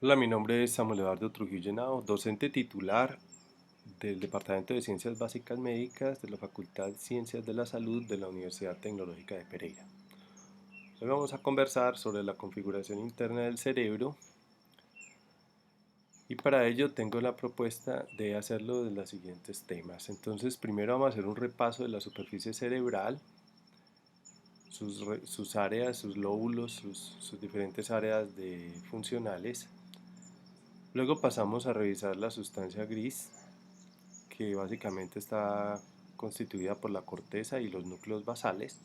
Hola, mi nombre es Samuel Eduardo Trujillo Henao, docente titular del Departamento de Ciencias Básicas Médicas de la Facultad Ciencias de la Salud de la Universidad Tecnológica de Pereira. Hoy vamos a conversar sobre la configuración interna del cerebro y para ello tengo la propuesta de hacerlo de los siguientes temas. Entonces, primero vamos a hacer un repaso de la superficie cerebral, sus áreas, sus lóbulos, sus diferentes áreas funcionales. Luego pasamos a revisar la sustancia gris, que básicamente está constituida por la corteza y los núcleos basales,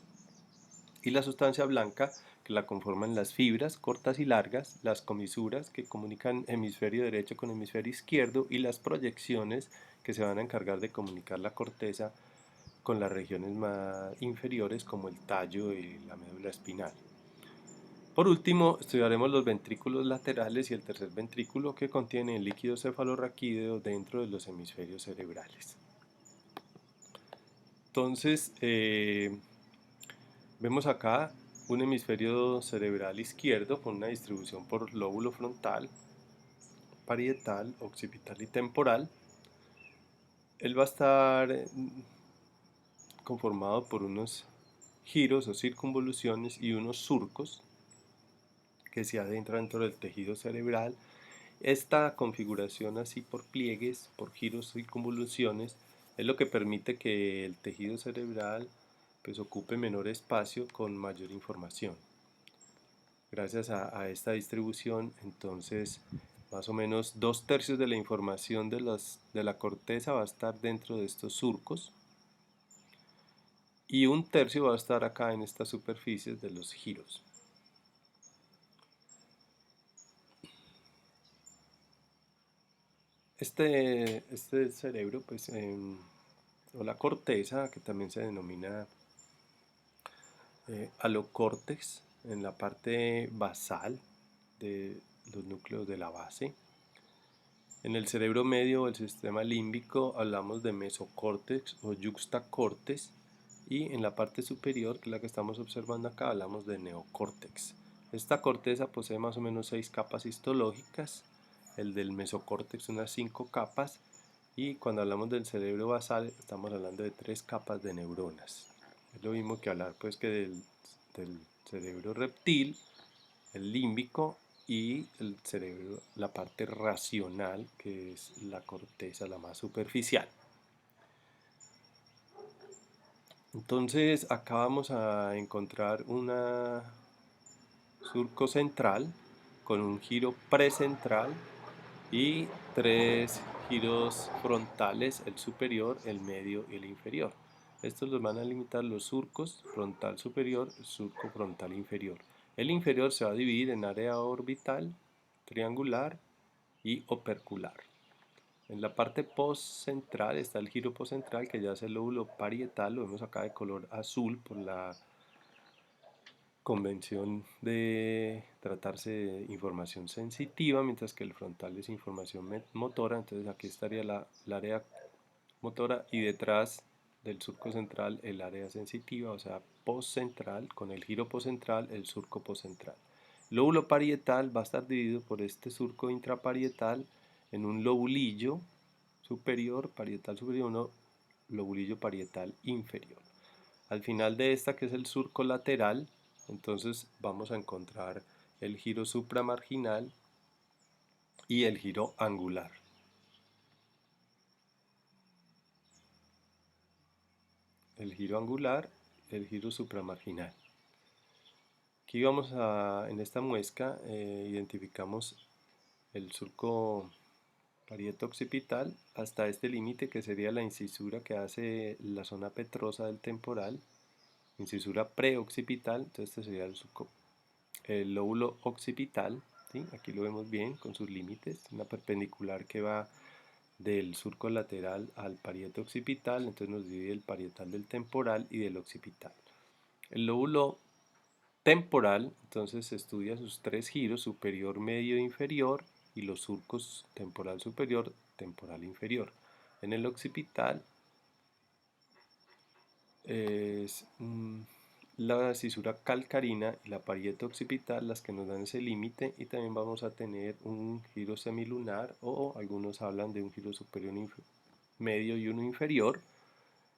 y la sustancia blanca, que la conforman las fibras cortas y largas, las comisuras que comunican hemisferio derecho con hemisferio izquierdo y las proyecciones que se van a encargar de comunicar la corteza con las regiones más inferiores como el tallo y la médula espinal. Por último, estudiaremos los ventrículos laterales y el tercer ventrículo que contiene el líquido cefalorraquídeo dentro de los hemisferios cerebrales. Entonces, vemos acá un hemisferio cerebral izquierdo con una distribución por lóbulo frontal, parietal, occipital y temporal. Él va a estar conformado por unos giros o circunvoluciones y unos surcos que se adentran dentro del tejido cerebral. Esta configuración así por pliegues, por giros y convoluciones, es lo que permite que el tejido cerebral pues ocupe menor espacio con mayor información. Gracias a esta distribución, entonces más o menos 2/3 de la información de la corteza va a estar dentro de estos surcos y 1/3 va a estar acá en estas superficies de los giros. Este cerebro, pues, o la corteza, que también se denomina alocórtex, en la parte basal de los núcleos de la base. En el cerebro medio o el sistema límbico hablamos de mesocórtex o yuxtacórtex y en la parte superior, que es la que estamos observando acá, hablamos de neocórtex. Esta corteza posee más o menos 6 capas histológicas, el del mesocórtex unas 5 capas y cuando hablamos del cerebro basal estamos hablando de 3 capas de neuronas. Es lo mismo que hablar pues que del cerebro reptil, el límbico y el cerebro, la parte racional, que es la corteza, la más superficial. Entonces acá vamos a encontrar una surco central con un giro precentral y 3 giros frontales, el superior, el medio y el inferior. Estos los van a limitar los surcos frontal superior, surco frontal inferior. El inferior se va a dividir en área orbital, triangular y opercular. En la parte postcentral está el giro postcentral, que ya es el lóbulo parietal, lo vemos acá de color azul por la convención de tratarse de información sensitiva, mientras que el frontal es información motora. Entonces aquí estaría la área motora y detrás del surco central el área sensitiva, o sea, postcentral, con el giro postcentral, el surco postcentral. Lóbulo parietal va a estar dividido por este surco intraparietal en un lobulillo superior, parietal superior, uno lobulillo parietal inferior. Al final de esta, que es el surco lateral, entonces vamos a encontrar el giro supramarginal y el giro angular. El giro angular, el giro supramarginal. Aquí en esta muesca, identificamos el surco parieto-occipital hasta este límite que sería la incisura que hace la zona petrosa del temporal, incisura preoccipital, entonces este sería el lóbulo occipital, ¿sí? Aquí lo vemos bien con sus límites, una perpendicular que va del surco lateral al parieto occipital, entonces nos divide el parietal del temporal y del occipital. El lóbulo temporal, entonces se estudia sus 3 giros, superior, medio e inferior, y los surcos temporal superior, temporal inferior. En el occipital es la cisura calcarina y la parieta occipital las que nos dan ese límite, y también vamos a tener un giro semilunar, o algunos hablan de un giro superior medio y uno inferior,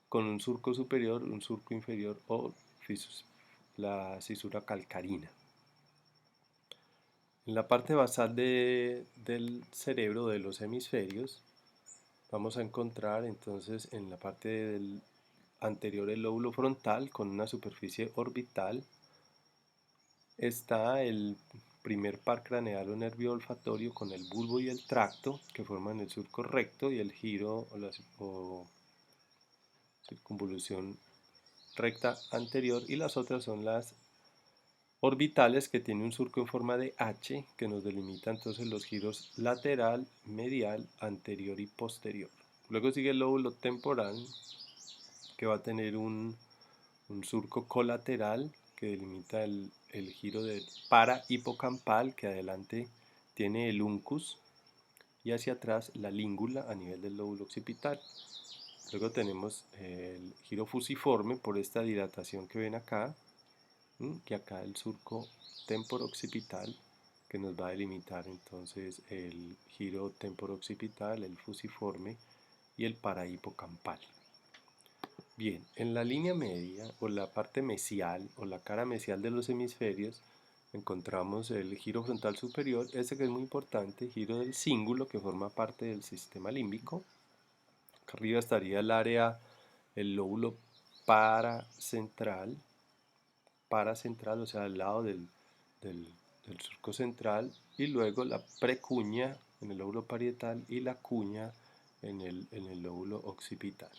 con un surco superior, un surco inferior o la cisura calcarina. En la parte basal del cerebro, de los hemisferios, vamos a encontrar entonces en la parte del anterior el lóbulo frontal con una superficie orbital. Está el primer par craneal o nervio olfatorio con el bulbo y el tracto que forman el surco recto y el giro o circunvolución recta anterior, y las otras son las orbitales que tienen un surco en forma de H que nos delimita entonces los giros lateral, medial, anterior y posterior. Luego sigue el lóbulo temporal, que va a tener un surco colateral que delimita el giro del parahipocampal, que adelante tiene el uncus y hacia atrás la língula a nivel del lóbulo occipital. Luego tenemos el giro fusiforme por esta dilatación que ven acá, y acá el surco temporoccipital que nos va a delimitar entonces el giro temporoccipital, el fusiforme y el parahipocampal. Bien, en la línea media o la parte mesial o la cara mesial de los hemisferios encontramos el giro frontal superior, este que es muy importante, giro del cíngulo que forma parte del sistema límbico. Acá arriba estaría el área, el lóbulo paracentral, o sea, al lado del surco central, y luego la precuña en el lóbulo parietal y la cuña en el lóbulo occipital.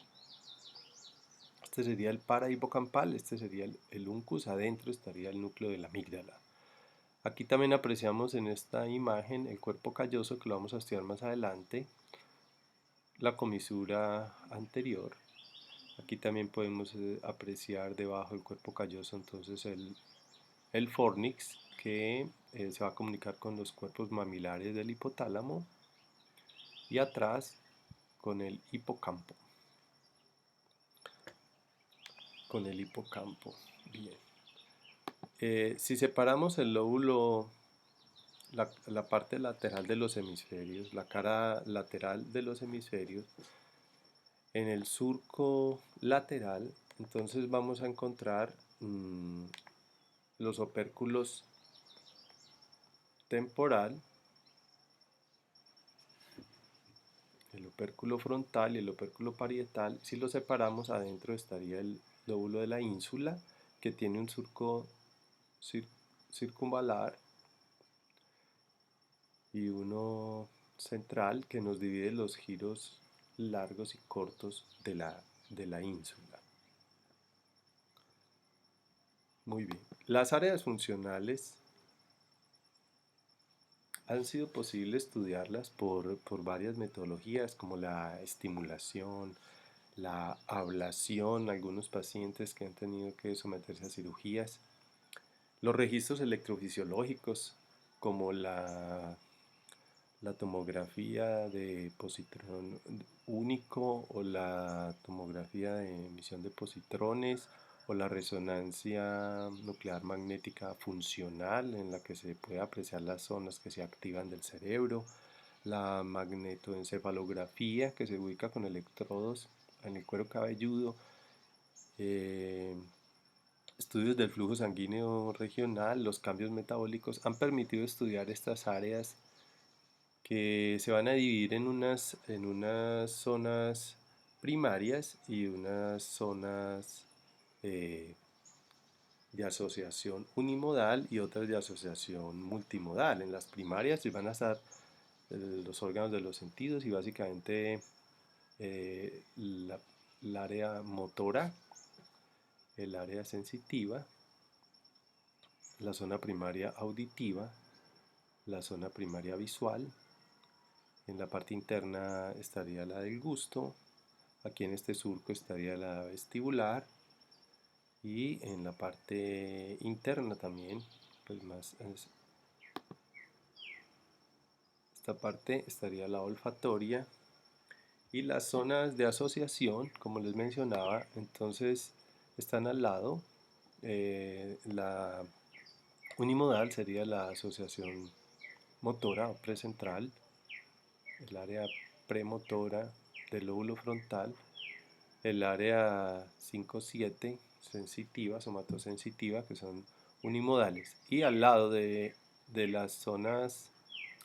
Este sería el parahipocampal, este sería el uncus, adentro estaría el núcleo de la amígdala. Aquí también apreciamos en esta imagen el cuerpo calloso, que lo vamos a estudiar más adelante, la comisura anterior. Aquí también podemos apreciar debajo del cuerpo calloso entonces el fornix, que se va a comunicar con los cuerpos mamilares del hipotálamo, y atrás con el hipocampo. Bien. Si separamos el lóbulo, la parte lateral de los hemisferios, la cara lateral de los hemisferios, en el surco lateral, entonces vamos a encontrar los opérculos temporal, el opérculo frontal y el opérculo parietal. Si los separamos, adentro estaría el lóbulo de la ínsula, que tiene un surco circunvalar y uno central que nos divide los giros largos y cortos de la ínsula. Muy bien. Las áreas funcionales han sido posible estudiarlas por varias metodologías, como la estimulación, la ablación, algunos pacientes que han tenido que someterse a cirugías, los registros electrofisiológicos, como la tomografía de positrón único o la tomografía de emisión de positrones, o la resonancia nuclear magnética funcional, en la que se puede apreciar las zonas que se activan del cerebro, la magnetoencefalografía, que se ubica con electrodos en el cuero cabelludo, eh, estudios del flujo sanguíneo regional, los cambios metabólicos, han permitido estudiar estas áreas que se van a dividir en unas zonas primarias y unas zonas eh, de asociación unimodal y otras de asociación multimodal. En las primarias van a estar los órganos de los sentidos y básicamente el área motora, el área sensitiva, la zona primaria auditiva, la zona primaria visual. En la parte interna estaría la del gusto, aquí en este surco estaría la vestibular, y en la parte interna también, pues más esta parte estaría la olfatoria, y las zonas de asociación, como les mencionaba, entonces están al lado. La unimodal sería la asociación motora o precentral, el área premotora del lóbulo frontal, el área 5-7 sensitiva, somatosensitiva, que son unimodales. Y al lado de las zonas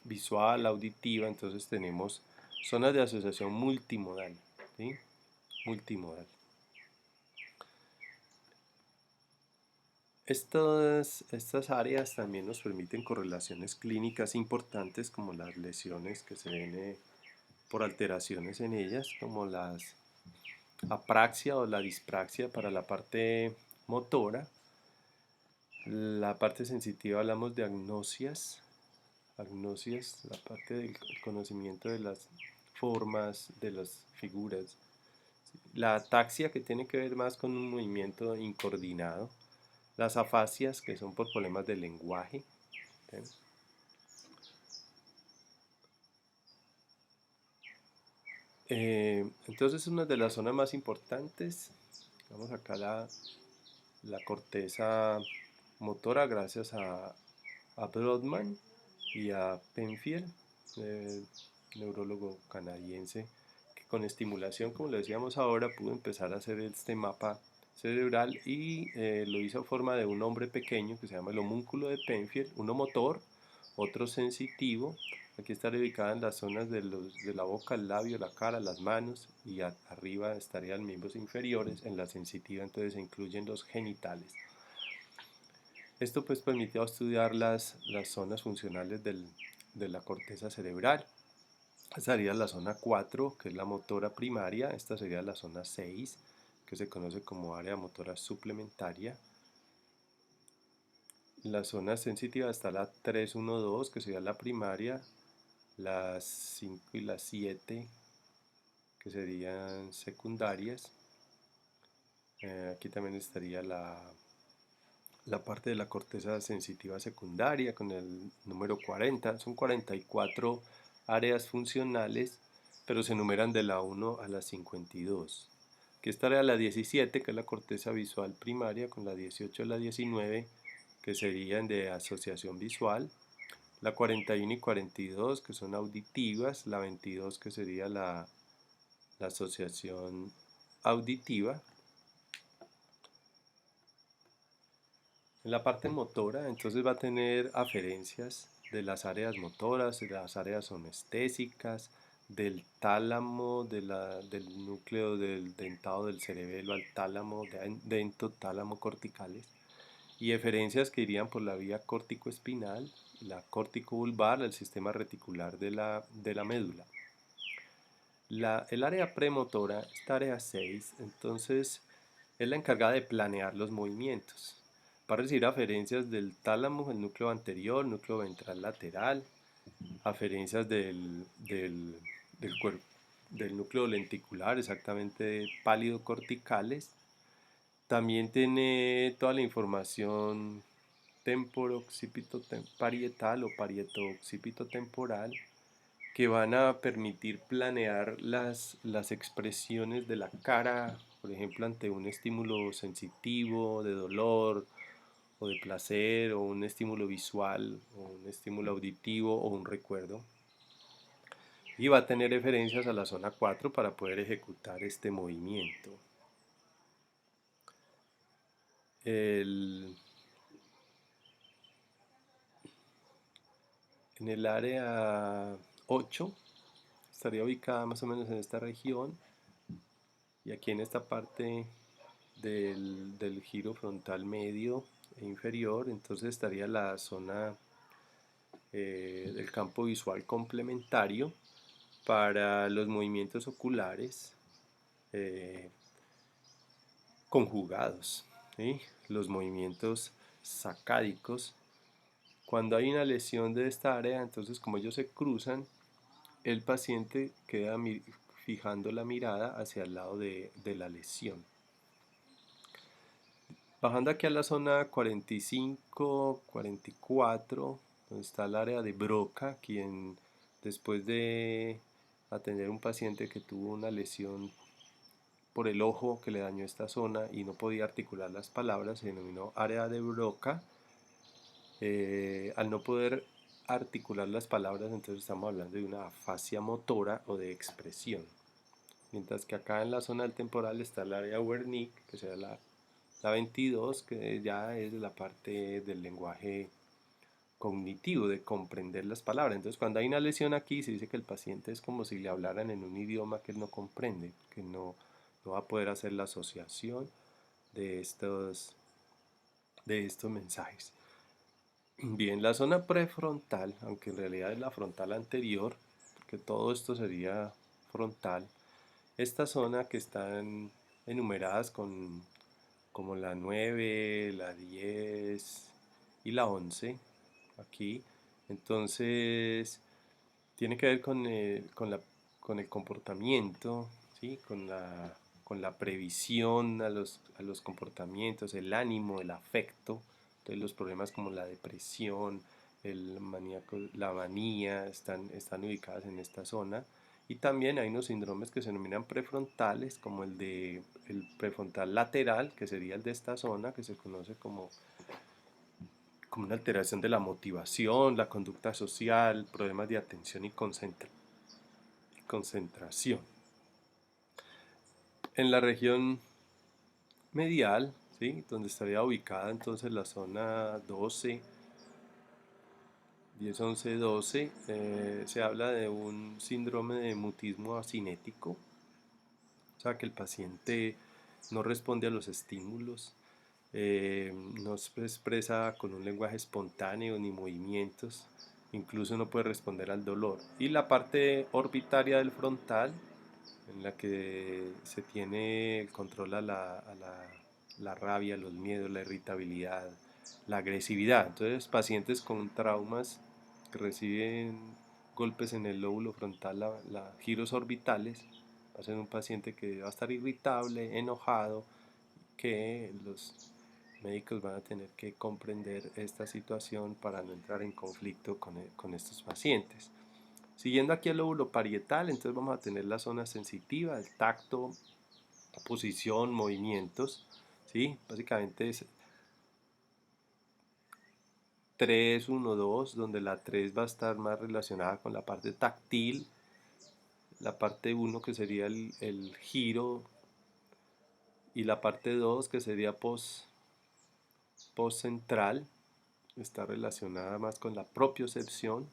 visual, auditiva, entonces tenemos zonas de asociación multimodal, ¿sí? Multimodal. Estas áreas también nos permiten correlaciones clínicas importantes como las lesiones que se ven por alteraciones en ellas, como las apraxia o la dispraxia para la parte motora. La parte sensitiva hablamos de agnosias, la parte del conocimiento de las formas, de las figuras. La ataxia, que tiene que ver más con un movimiento incoordinado. Las afasias, que son por problemas del lenguaje. ¿Sí? Entonces, una de las zonas más importantes, vamos acá la corteza motora, gracias a Brodmann y a Penfield, neurólogo canadiense, que con estimulación, como le decíamos ahora, pudo empezar a hacer este mapa cerebral y lo hizo a forma de un hombre pequeño que se llama el homúnculo de Penfield, uno motor, otro sensitivo. Aquí estaría ubicada en las zonas de la boca, el labio, la cara, las manos, y arriba estarían miembros inferiores. En la sensitiva entonces se incluyen los genitales. Esto pues permitió estudiar las zonas funcionales de la corteza cerebral. Esta sería la zona 4, que es la motora primaria. Esta sería la zona 6, que se conoce como área motora suplementaria. La zona sensitiva está la 3-1-2, que sería la primaria, las 5 y las 7, que serían secundarias. Aquí también estaría la parte de la corteza sensitiva secundaria con el número 40. Son 44 áreas funcionales, pero se numeran de la 1 a la 52. Aquí estaría la 17, que es la corteza visual primaria, con la 18 y la 19, que serían de asociación visual. La 41 y 42, que son auditivas. La 22, que sería la asociación auditiva. En la parte motora, entonces va a tener aferencias de las áreas motoras, de las áreas anestésicas, del tálamo, del núcleo del dentado del cerebelo al tálamo, dentotálamo corticales, y eferencias que irían por la vía córtico-espinal, la córtico-vulvar, el sistema reticular de la médula. El área premotora, esta área 6, entonces es la encargada de planear los movimientos. Va a recibir aferencias del tálamo, el núcleo anterior, núcleo ventral lateral, aferencias del cuerpo, del núcleo lenticular, exactamente pálido corticales. También tiene toda la información temporo-occipito-parietal o parieto-occipito-temporal, que van a permitir planear las expresiones de la cara, por ejemplo, ante un estímulo sensitivo, de dolor o de placer, o un estímulo visual, o un estímulo auditivo, o un recuerdo. Y va a tener referencias a la zona 4 para poder ejecutar este movimiento. En el área 8 estaría ubicada más o menos en esta región, y aquí en esta parte del giro frontal medio e inferior, entonces estaría la zona del campo visual complementario para los movimientos oculares eh, conjugados, ¿sí? Los movimientos sacádicos. Cuando hay una lesión de esta área, entonces como ellos se cruzan, el paciente queda fijando la mirada hacia el lado de la lesión. Bajando aquí a la zona 45, 44, donde está el área de Broca, quien después de atender a un paciente que tuvo una lesión por el ojo que le dañó esta zona y no podía articular las palabras, se denominó área de Broca. Al no poder articular las palabras, entonces estamos hablando de una afasia motora o de expresión. Mientras que acá en la zona del temporal está el área Wernicke, que será la 22, que ya es la parte del lenguaje cognitivo, de comprender las palabras. Entonces, cuando hay una lesión aquí, se dice que el paciente es como si le hablaran en un idioma que él no comprende, que no va a poder hacer la asociación de estos mensajes. Bien, la zona prefrontal, aunque en realidad es la frontal anterior, porque todo esto sería frontal, esta zona que están enumeradas con como la 9, la 10 y la 11 aquí, entonces tiene que ver con el comportamiento, ¿sí? Con la previsión a los comportamientos, el ánimo, el afecto. Entonces los problemas como la depresión, el maníaco, la manía están ubicadas en esta zona. Y también hay unos síndromes que se denominan prefrontales, como el prefrontal lateral, que sería el de esta zona, que se conoce como una alteración de la motivación, la conducta social, problemas de atención y concentración. En la región medial, ¿sí? Donde estaría ubicada entonces la zona 12, 10, 11, 12, se habla de un síndrome de mutismo asinético, o sea que el paciente no responde a los estímulos, no se expresa con un lenguaje espontáneo ni movimientos, incluso no puede responder al dolor. Y la parte orbitaria del frontal, en la que se tiene el control a la rabia, los miedos, la irritabilidad, la agresividad. Entonces, pacientes con traumas que reciben golpes en el lóbulo frontal, giros orbitales, va a ser un paciente que va a estar irritable, enojado, que los médicos van a tener que comprender esta situación para no entrar en conflicto con estos pacientes. Siguiendo aquí el lóbulo parietal, entonces vamos a tener la zona sensitiva, el tacto, posición, movimientos, ¿sí? Básicamente es 3, 1, 2, donde la 3 va a estar más relacionada con la parte táctil, la parte 1 que sería el giro y la parte 2 que sería post-central, está relacionada más con la propiocepción.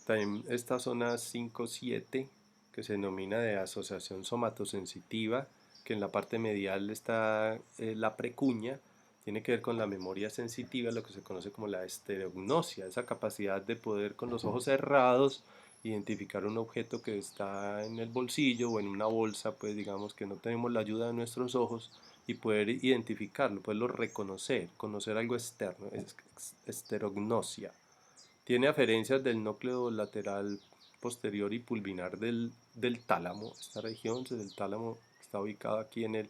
También esta zona 5-7 que se denomina de asociación somatosensitiva, que en la parte medial está la precuña, tiene que ver con la memoria sensitiva, lo que se conoce como la estereognosia, esa capacidad de poder con los ojos cerrados identificar un objeto que está en el bolsillo o en una bolsa, pues digamos que no tenemos la ayuda de nuestros ojos y poder identificarlo, poderlo reconocer, conocer algo externo, es esterognosia. Tiene aferencias del núcleo lateral posterior y pulvinar del tálamo. Esta región del tálamo está ubicada aquí en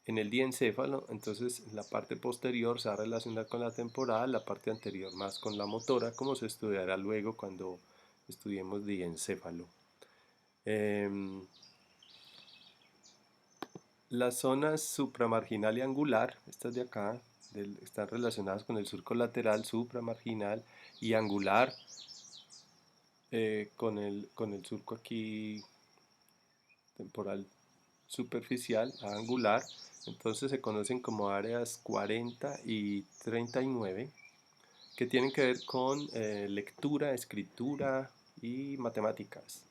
el diencéfalo, entonces la parte posterior se va a relacionar con la temporal, la parte anterior más con la motora, como se estudiará luego cuando estudiemos diencéfalo. Las zonas supramarginal y angular, estas de acá, están relacionadas con el surco lateral, supramarginal y angular, con el surco aquí temporal superficial a angular. Entonces se conocen como áreas 40 y 39, que tienen que ver con lectura, escritura y matemáticas.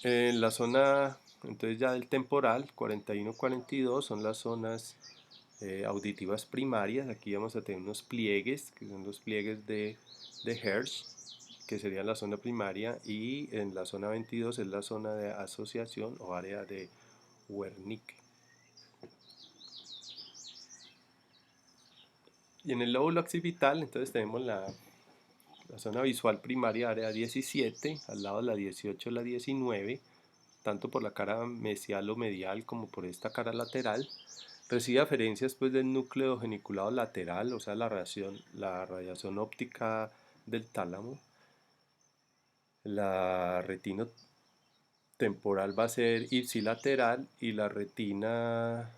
En la zona, entonces ya del temporal, 41-42 son las zonas auditivas primarias. Aquí vamos a tener unos pliegues, que son los pliegues de Hertz, que sería la zona primaria, y en la zona 22 es la zona de asociación o área de Wernicke. Y en el lóbulo occipital, entonces tenemos la zona visual primaria, área 17, al lado de la 18, la 19, tanto por la cara mesial o medial como por esta cara lateral. Recibe aferencias pues, del núcleo geniculado lateral, o sea, la radiación óptica del tálamo, la temporal va a ser ipsilateral y la retina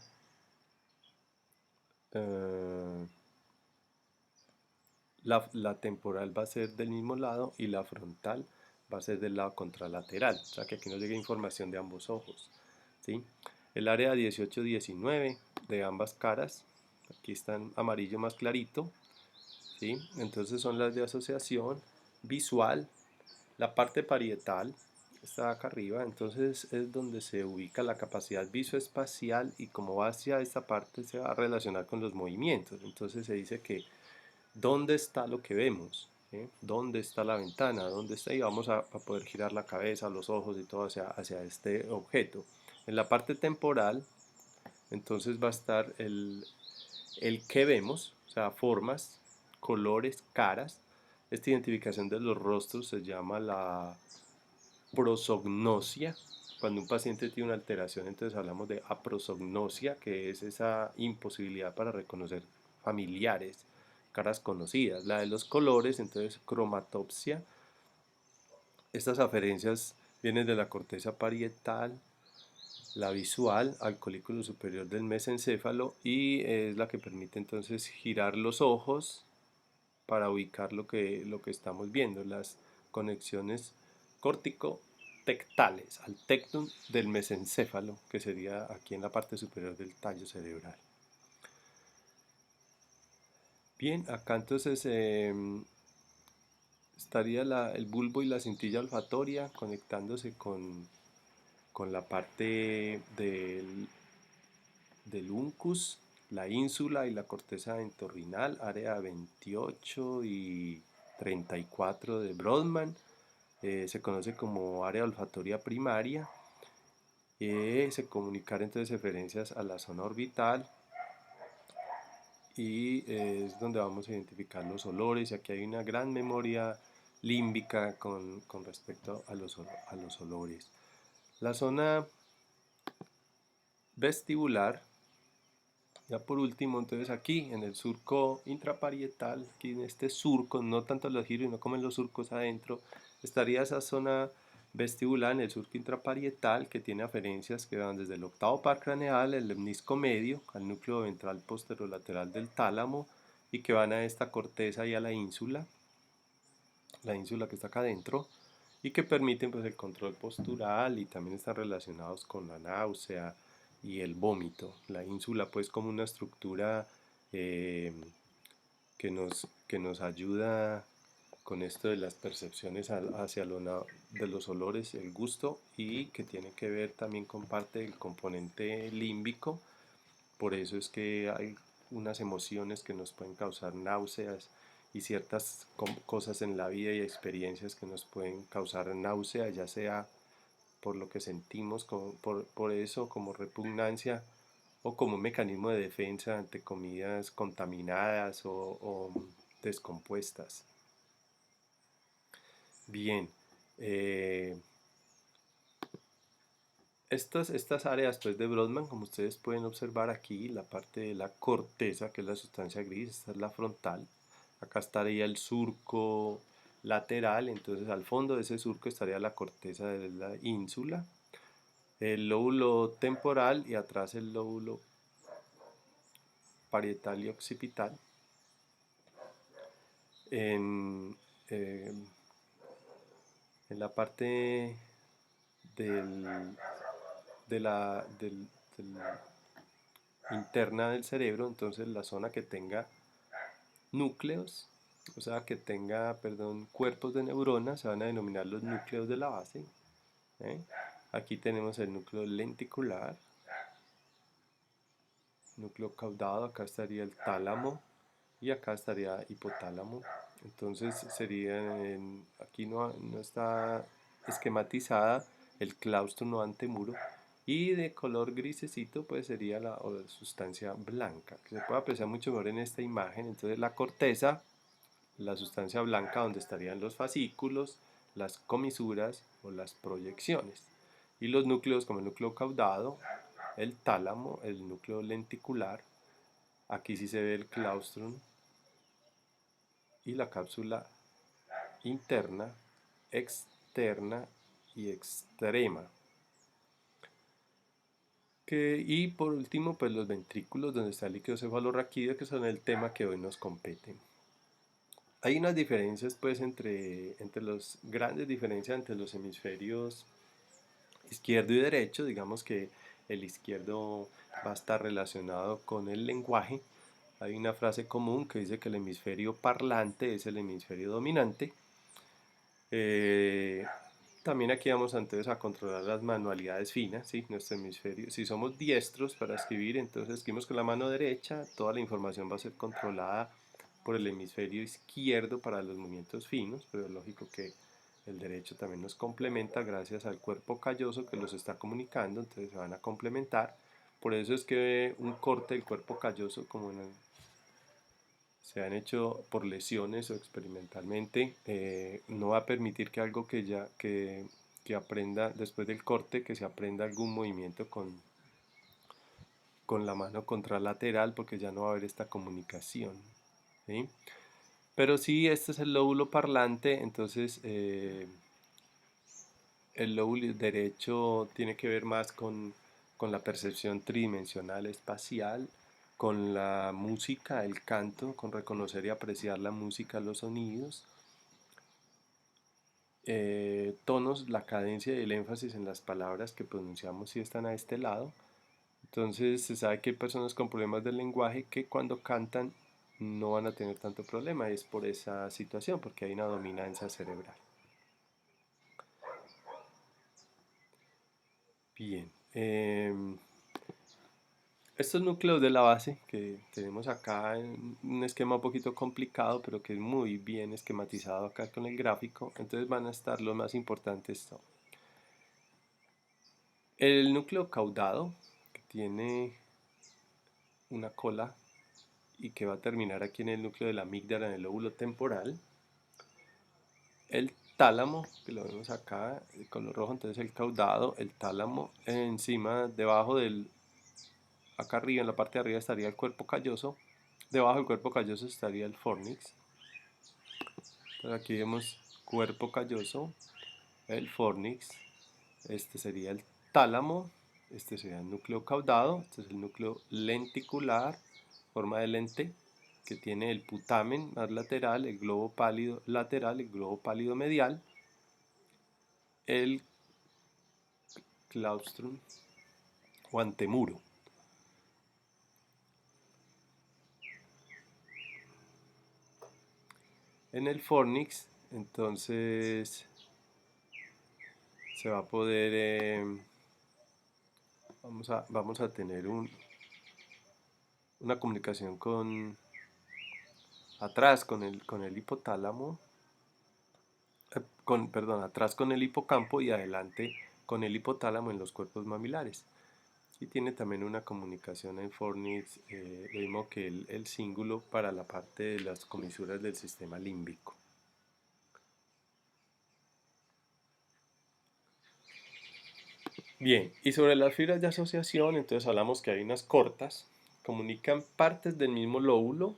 eh, la temporal va a ser del mismo lado y la frontal va a ser del lado contralateral, o sea que aquí nos llega información de ambos ojos, ¿sí? El área 18-19 de ambas caras, aquí está en amarillo más clarito, ¿sí? Entonces son las de asociación visual, la parte parietal está acá arriba, entonces es donde se ubica la capacidad visoespacial y como va hacia esta parte se va a relacionar con los movimientos, entonces se dice que ¿dónde está lo que vemos? ¿Eh? ¿Dónde está la ventana? ¿Dónde está? Y vamos a poder girar la cabeza, los ojos y todo hacia este objeto. En la parte temporal, entonces va a estar el que vemos, o sea, formas, colores, caras. Esta identificación de los rostros se llama la prosognosia. Cuando un paciente tiene una alteración, entonces hablamos de aprosognosia, que es esa imposibilidad para reconocer familiares, caras conocidas. La de los colores, entonces cromatopsia. Estas aferencias vienen de la corteza parietal, la visual al colículo superior del mesencéfalo y es la que permite entonces girar los ojos para ubicar lo que estamos viendo, las conexiones córtico-tectales al tectum del mesencéfalo, que sería aquí en la parte superior del tallo cerebral. Bien, acá entonces estaría el bulbo y la cintilla olfatoria conectándose con la parte del uncus, la ínsula y la corteza entorrinal, área 28 y 34 de Brodmann. Se conoce como área olfatoria primaria. Se comunicar entonces referencias a la zona orbital y es donde vamos a identificar los olores. Y aquí hay una gran memoria límbica con respecto a los olores. La zona vestibular. Ya por último, entonces aquí en el surco intraparietal, aquí en este surco, no tanto los giros, no como en los surcos adentro, estaría esa zona vestibular en el surco intraparietal que tiene aferencias que van desde el octavo par craneal, el lemnisco medio, al núcleo ventral posterolateral del tálamo y que van a esta corteza y a la ínsula que está acá adentro y que permiten pues el control postural y también están relacionados con la náusea y el vómito. La ínsula pues como una estructura eh, que nos ayuda con esto de las percepciones hacia de los olores, el gusto y que tiene que ver también con parte del componente límbico. Por eso es que hay unas emociones que nos pueden causar náuseas y ciertas cosas en la vida y experiencias que nos pueden causar náusea, ya sea por lo que sentimos, por eso, como repugnancia o como mecanismo de defensa ante comidas contaminadas o descompuestas. Bien, eh, estas áreas pues, de Brodmann, como ustedes pueden observar aquí, la parte de la corteza, que es la sustancia gris, esta es la frontal. Acá estaría el surco lateral, entonces al fondo de ese surco estaría la corteza de la ínsula, el lóbulo temporal y atrás el lóbulo parietal y occipital. En, eh, en la parte del, del interna del cerebro, entonces la zona que tenga núcleos, o sea que tenga, perdón, cuerpos de neuronas, se van a denominar los núcleos de la base. ¿Eh? Aquí tenemos el núcleo lenticular, núcleo caudado, acá estaría el tálamo y acá estaría hipotálamo. Entonces sería, aquí no está esquematizada el claustro no antemuro y de color grisecito pues sería la sustancia blanca, que se puede apreciar mucho mejor en esta imagen. Entonces la corteza, la sustancia blanca donde estarían los fascículos, las comisuras o las proyecciones. Y los núcleos como el núcleo caudado, el tálamo, el núcleo lenticular, aquí sí se ve el claustrum y la cápsula interna, externa y extrema. Y por último, pues los ventrículos donde está el líquido cefalorraquídeo, que son el tema que hoy nos compete. Hay unas diferencias, pues, entre los grandes diferencias entre los hemisferios izquierdo y derecho. Digamos que el izquierdo va a estar relacionado con el lenguaje. Hay una frase común que dice que el hemisferio parlante es el hemisferio dominante. Eh, También aquí vamos entonces a controlar las manualidades finas, ¿sí? Nuestro hemisferio. Si somos diestros para escribir, entonces escribimos con la mano derecha, toda la información va a ser controlada por el hemisferio izquierdo para los movimientos finos, pero es lógico que el derecho también nos complementa gracias al cuerpo calloso que los está comunicando, entonces se van a complementar. Por eso es que un corte del cuerpo calloso, como se han hecho por lesiones o experimentalmente, no va a permitir que algo que aprenda después del corte, que se aprenda algún movimiento con la mano contralateral, porque ya no va a haber esta comunicación, ¿sí? Pero sí, este es el lóbulo parlante, entonces el lóbulo derecho tiene que ver más con la percepción tridimensional espacial, con la música, el canto, con reconocer y apreciar la música, los sonidos, tonos, la cadencia y el énfasis en las palabras que pronunciamos si están a este lado. Entonces se sabe que hay personas con problemas del lenguaje que cuando cantan no van a tener tanto problema, es por esa situación, porque hay una dominancia cerebral. Bien, estos núcleos de la base que tenemos acá en un esquema un poquito complicado, pero que es muy bien esquematizado acá con el gráfico, entonces van a estar los más importantes. El núcleo caudado, que tiene una cola y que va a terminar aquí en el núcleo de la amígdala, en el lóbulo temporal. El tálamo, que lo vemos acá, el color rojo, entonces el caudado, el tálamo, encima, debajo del, acá arriba, en la parte de arriba estaría el cuerpo calloso, debajo del cuerpo calloso estaría el fornix. Entonces aquí vemos cuerpo calloso, el fornix, este sería el tálamo, este sería el núcleo caudado, este es el núcleo lenticular, forma de lente, que tiene el putamen más lateral, el globo pálido lateral, el globo pálido medial, el claustrum o antemuro. En el fornix, entonces se va a poder, vamos a tener una comunicación atrás con el hipotálamo, perdón, atrás con el hipocampo y adelante con el hipotálamo en los cuerpos mamilares. Y tiene también una comunicación en fornix, lo mismo que el cíngulo para la parte de las comisuras del sistema límbico. Bien, y sobre las fibras de asociación, entonces hablamos que hay unas cortas, comunican partes del mismo lóbulo,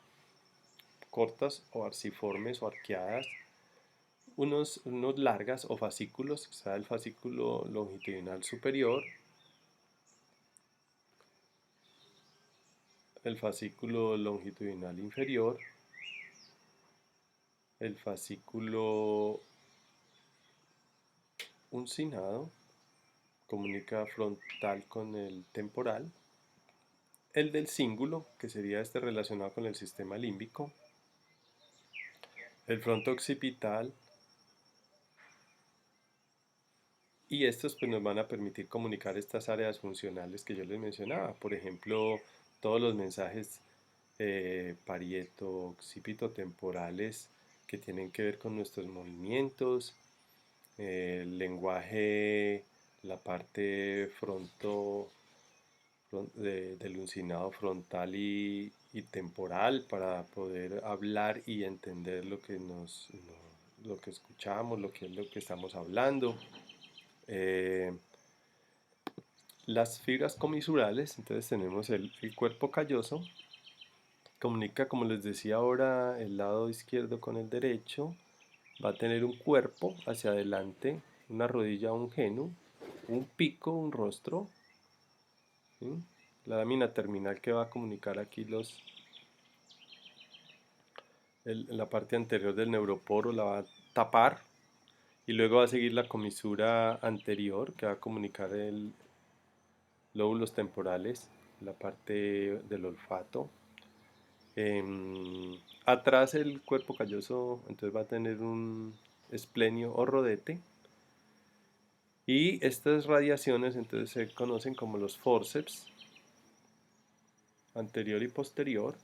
cortas o arciformes o arqueadas, unos largas o fascículos, está el fascículo longitudinal superior, el fascículo longitudinal inferior, el fascículo uncinado, comunica frontal con el temporal, el del cíngulo, que sería este relacionado con el sistema límbico, el fronto occipital, y estos pues nos van a permitir comunicar estas áreas funcionales que yo les mencionaba, por ejemplo, todos los mensajes parieto, occipito temporales que tienen que ver con nuestros movimientos, el lenguaje, la parte del uncinado frontal y temporal para poder hablar y entender lo que escuchamos, lo que es lo que estamos hablando. Eh, las fibras comisurales, entonces tenemos el cuerpo calloso, comunica, como les decía ahora, el lado izquierdo con el derecho, va a tener un cuerpo hacia adelante, una rodilla, un genu, un pico, un rostro, ¿sí? La lámina terminal que va a comunicar aquí la parte anterior del neuroporo la va a tapar, y luego va a seguir la comisura anterior que va a comunicar el lóbulos temporales, la parte del olfato. Atrás el cuerpo calloso entonces va a tener un esplenio o rodete, y estas radiaciones entonces se conocen como los forceps anterior y posterior.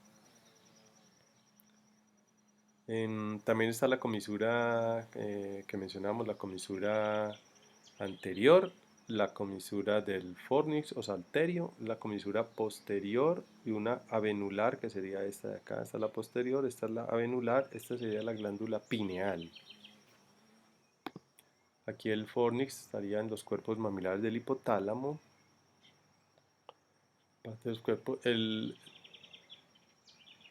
También está la comisura que mencionamos, la comisura anterior, la comisura del fornix o salterio, la comisura posterior y una avenular, que sería esta de acá. Esta es la posterior, esta es la avenular, esta sería la glándula pineal. Aquí el fornix estaría en los cuerpos mamilares del hipotálamo. Parte del cuerpo,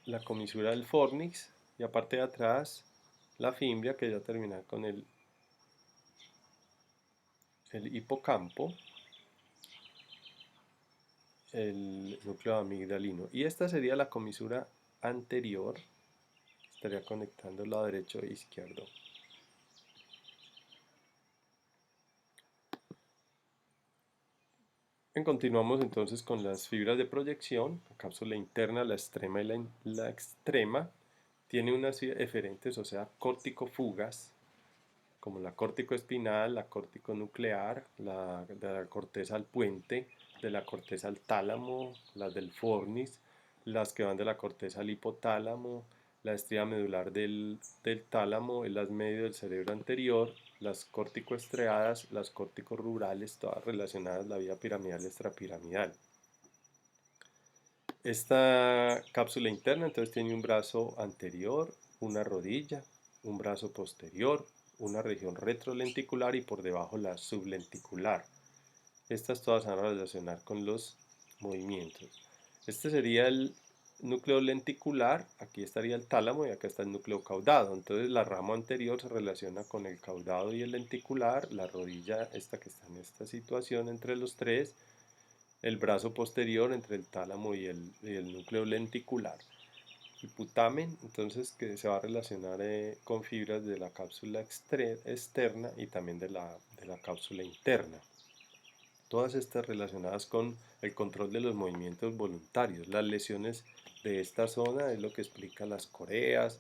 la comisura del fornix, y aparte de atrás la fimbria, que ya termina con el hipocampo, el núcleo amigdalino. Y esta sería la comisura anterior, estaría conectando el lado derecho e izquierdo. Continuamos entonces con las fibras de proyección. La cápsula interna, la extrema y la extrema, tiene unas eferentes, o sea, córtico-fugas, como la córtico-espinal, la córtico-nuclear, de la corteza al puente, de la corteza al tálamo, las del fornis, las que van de la corteza al hipotálamo, la estría medular del tálamo, el haz medio del cerebro anterior, las córtico-estriadas, las córtico-rurales, todas relacionadas a la vía piramidal y extrapiramidal. Esta cápsula interna entonces tiene un brazo anterior, una rodilla, un brazo posterior, una región retrolenticular y por debajo la sublenticular. Estas todas van a relacionar con los movimientos. Este sería el núcleo lenticular, aquí estaría el tálamo y acá está el núcleo caudado. Entonces la rama anterior se relaciona con el caudado y el lenticular, la rodilla esta que está en esta situación entre los tres, el brazo posterior entre el tálamo y el núcleo lenticular. El putamen, entonces, que se va a relacionar con fibras de la cápsula externa y también de la cápsula interna. Todas estas relacionadas con el control de los movimientos voluntarios. Las lesiones de esta zona es lo que explica las coreas,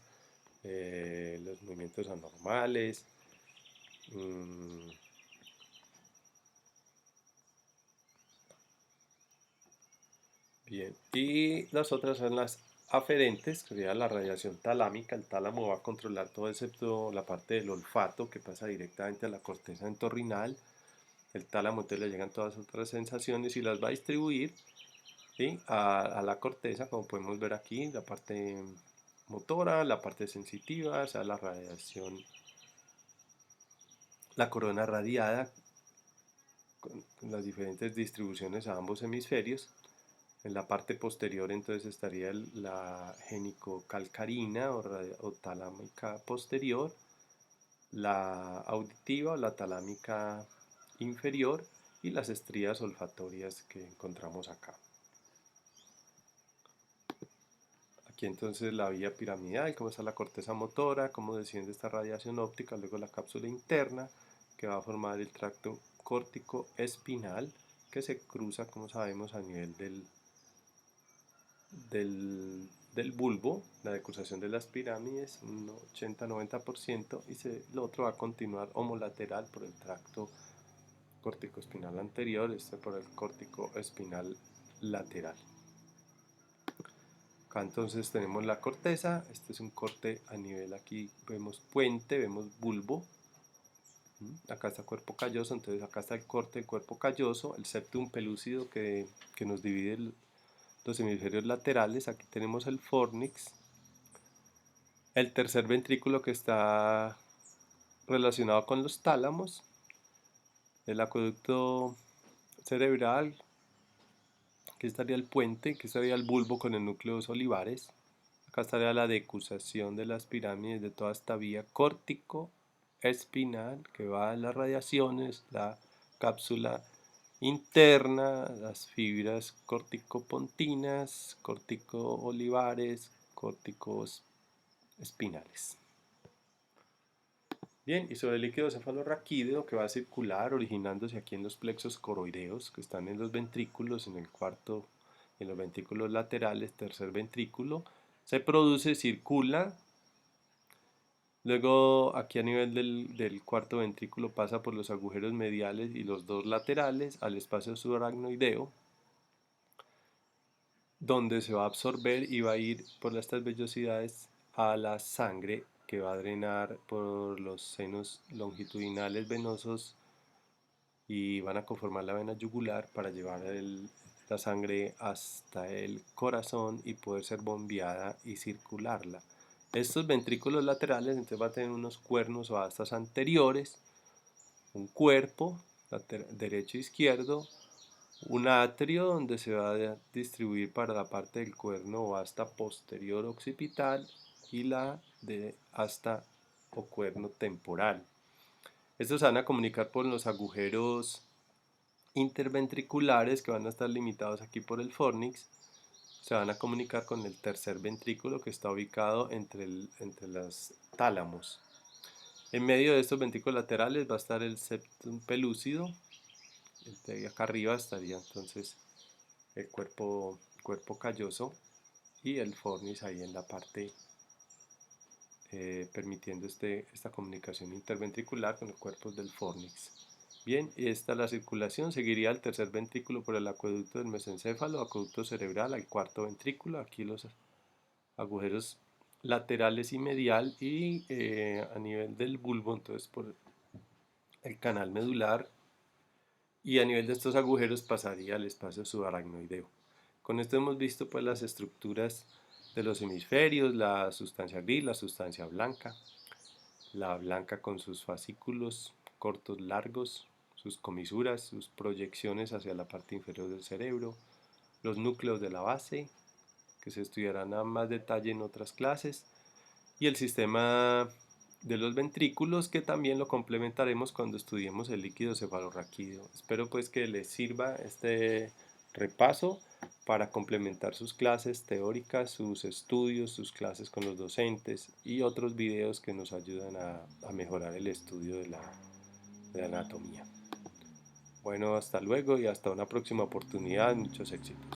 los movimientos anormales. Bien, y las otras son las aferentes, que sería la radiación talámica. El tálamo va a controlar todo excepto la parte del olfato, que pasa directamente a la corteza entorrinal. El tálamo entonces le llegan todas otras sensaciones y las va a distribuir, ¿sí?, a la corteza, como podemos ver aquí, la parte motora, la parte sensitiva, o sea, la radiación, la corona radiada, con las diferentes distribuciones a ambos hemisferios. En la parte posterior entonces estaría la genicocalcarina o talámica posterior, la auditiva o la talámica inferior y las estrías olfatorias que encontramos acá. Aquí entonces la vía piramidal, cómo está la corteza motora, cómo desciende esta radiación óptica, luego la cápsula interna que va a formar el tracto córtico espinal que se cruza, como sabemos, a nivel del bulbo, la decursación de las pirámides, un 80-90%, y lo otro va a continuar homolateral por el tracto córtico espinal anterior, este por el córtico espinal lateral. Acá entonces tenemos la corteza, este es un corte a nivel, aquí vemos puente, vemos bulbo, acá está cuerpo calloso, entonces acá está el corte del cuerpo calloso, el septum pelúcido que nos divide los hemisferios laterales. Aquí tenemos el fornix, el tercer ventrículo que está relacionado con los tálamos, el acueducto cerebral, aquí estaría el puente, aquí estaría el bulbo con el núcleo olivares, acá estaría la decursación de las pirámides de toda esta vía córtico espinal que va a las radiaciones, la cápsula interna, las fibras corticopontinas, cortico-olivares, córticos espinales. Bien, y sobre el líquido cefalorraquídeo que va a circular originándose aquí en los plexos coroideos que están en los ventrículos, en el cuarto, en los ventrículos laterales, tercer ventrículo, se produce, circula. Luego aquí a nivel del cuarto ventrículo pasa por los agujeros mediales y los dos laterales al espacio subaracnoideo, donde se va a absorber y va a ir por estas vellosidades a la sangre que va a drenar por los senos longitudinales venosos y van a conformar la vena yugular para llevar la sangre hasta el corazón y poder ser bombeada y circularla. Estos ventrículos laterales entonces va a tener unos cuernos o astas anteriores, un cuerpo derecho e izquierdo, un atrio donde se va a distribuir para la parte del cuerno o asta posterior occipital y la de asta o cuerno temporal. Estos se van a comunicar por los agujeros interventriculares que van a estar limitados aquí por el fornix. Se van a comunicar con el tercer ventrículo que está ubicado entre los tálamos. En medio de estos ventrículos laterales va a estar el septum pelúcido. De acá arriba estaría entonces el cuerpo calloso y el fornix ahí en la parte permitiendo esta comunicación interventricular con los cuerpos del fornix. Bien, esta la circulación seguiría al tercer ventrículo por el acueducto del mesencéfalo, acueducto cerebral al cuarto ventrículo, aquí los agujeros laterales y medial y a nivel del bulbo, entonces por el canal medular y a nivel de estos agujeros pasaría al espacio subaracnoideo. Con esto hemos visto pues las estructuras de los hemisferios, la sustancia gris, la sustancia blanca, la blanca con sus fascículos cortos, largos, sus comisuras, sus proyecciones hacia la parte inferior del cerebro, los núcleos de la base, que se estudiarán a más detalle en otras clases, y el sistema de los ventrículos, que también lo complementaremos cuando estudiemos el líquido cefalorraquídeo. Espero pues que les sirva este repaso para complementar sus clases teóricas, sus estudios, sus clases con los docentes y otros videos que nos ayudan a mejorar el estudio de la anatomía. Bueno, hasta luego y hasta una próxima oportunidad. Muchos éxitos.